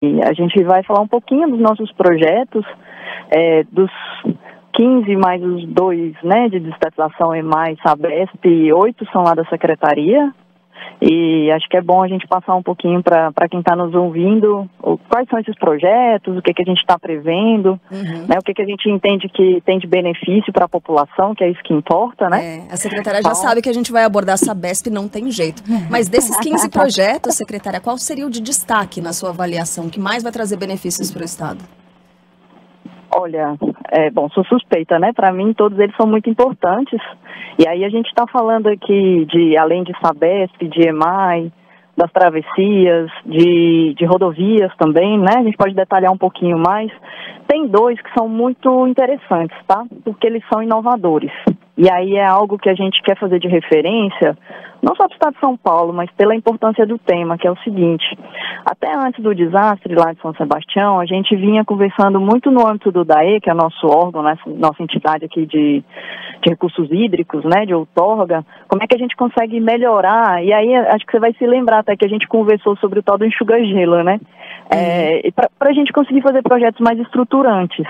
E a gente vai falar um pouquinho dos nossos projetos, dos 15 mais os 2, né, de desestatização EMAI, Sabesp, 8 são lá da Secretaria. E acho que é bom a gente passar um pouquinho para quem está nos ouvindo quais são esses projetos, o que a gente está prevendo, né, o que a gente entende que tem de benefício para a população, que é isso que importa, né? A secretária já sabe que a gente vai abordar a Sabesp, não tem jeito. Mas desses 15 projetos, secretária, qual seria o de destaque na sua avaliação, que mais vai trazer benefícios para o Estado? Olha, bom, sou suspeita, né? Para mim, todos eles são muito importantes. E aí a gente está falando aqui além de Sabesp, de EMAI, das travessias, de rodovias também, né? A gente pode detalhar um pouquinho mais. Tem 2 que são muito interessantes, tá? Porque eles são inovadores. E aí é algo que a gente quer fazer de referência, não só para o Estado de São Paulo, mas pela importância do tema, que é o seguinte: até antes do desastre lá de São Sebastião, a gente vinha conversando muito no âmbito do DAE, que é nosso órgão, nossa entidade aqui de recursos hídricos, né, de outorga, como é que a gente consegue melhorar. E aí acho que você vai se lembrar até que a gente conversou sobre o tal do enxuga-gelo, né? Para a gente conseguir fazer projetos mais estruturantes,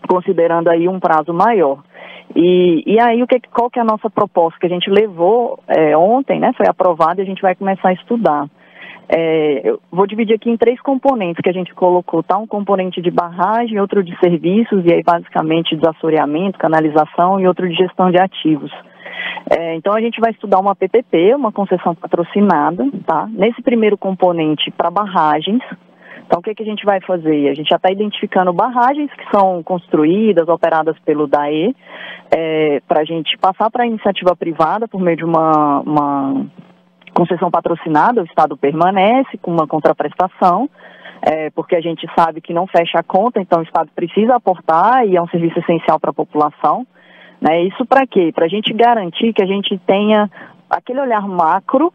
considerando aí um prazo maior. E aí, qual que é a nossa proposta que a gente levou ontem, né? Foi aprovada e a gente vai começar a estudar. Eu vou dividir aqui em 3 componentes que a gente colocou, tá? Um componente de barragem, outro de serviços, e aí basicamente desassoreamento, canalização, e outro de gestão de ativos. Então a gente vai estudar uma PPP, uma concessão patrocinada, tá? Nesse primeiro componente para barragens. Então, o que a gente vai fazer? A gente já está identificando barragens que são construídas, operadas pelo DAE, para a gente passar para a iniciativa privada por meio de uma concessão patrocinada. O Estado permanece com uma contraprestação, porque a gente sabe que não fecha a conta, então o Estado precisa aportar e é um serviço essencial para a população. Né? Isso para quê? Para a gente garantir que a gente tenha aquele olhar macro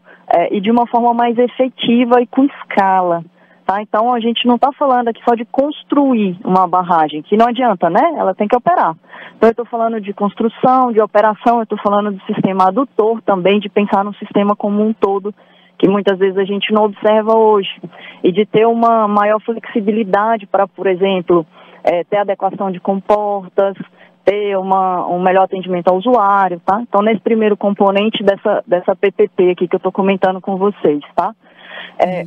e de uma forma mais efetiva e com escala. Tá? Então, a gente não está falando aqui só de construir uma barragem, que não adianta, né? Ela tem que operar. Então, eu estou falando de construção, de operação, eu estou falando do sistema adutor também, de pensar no sistema como um todo, que muitas vezes a gente não observa hoje. E de ter uma maior flexibilidade para, por exemplo, ter adequação de comportas, ter um melhor atendimento ao usuário, tá? Então, nesse primeiro componente dessa PPP aqui que eu estou comentando com vocês, tá?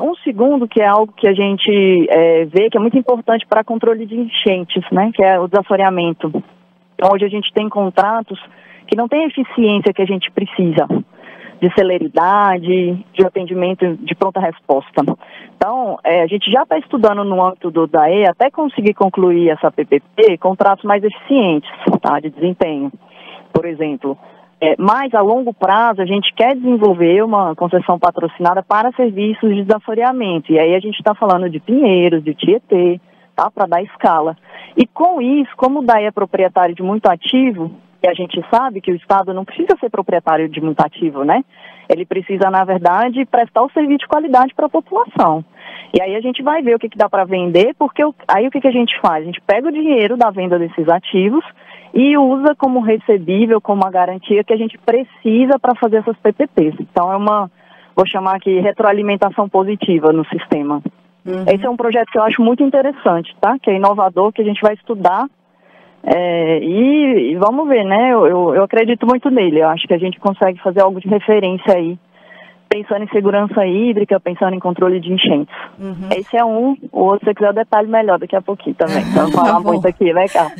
Um segundo, que é algo que a gente vê que é muito importante para controle de enchentes, né, que é o desassoreamento. Então, hoje a gente tem contratos que não têm a eficiência que a gente precisa, de celeridade, de atendimento de pronta resposta. Então, a gente já está estudando no âmbito do DAE, até conseguir concluir essa PPP, contratos mais eficientes, tá, de desempenho. Por exemplo, mas a longo prazo a gente quer desenvolver uma concessão patrocinada para serviços de desassoreamento. E aí a gente está falando de Pinheiros, de Tietê, tá, para dar escala. E com isso, como o DAE é proprietário de muito ativo, e a gente sabe que o Estado não precisa ser proprietário de muito ativo, né? Ele precisa, na verdade, prestar o serviço de qualidade para a população. E aí a gente vai ver o que dá para vender, porque aí o que a gente faz? A gente pega o dinheiro da venda desses ativos e usa como recebível, como uma garantia que a gente precisa para fazer essas PPPs. Então vou chamar aqui, retroalimentação positiva no sistema. Esse é um projeto que eu acho muito interessante, tá? Que é inovador, que a gente vai estudar e vamos ver, né? Eu acredito muito nele. Eu acho que a gente consegue fazer algo de referência aí, pensando em segurança hídrica, pensando em controle de enchentes. Esse é o outro, se você quiser, o detalhe melhor daqui a pouquinho também. Então, falar muito aqui, né, Carla?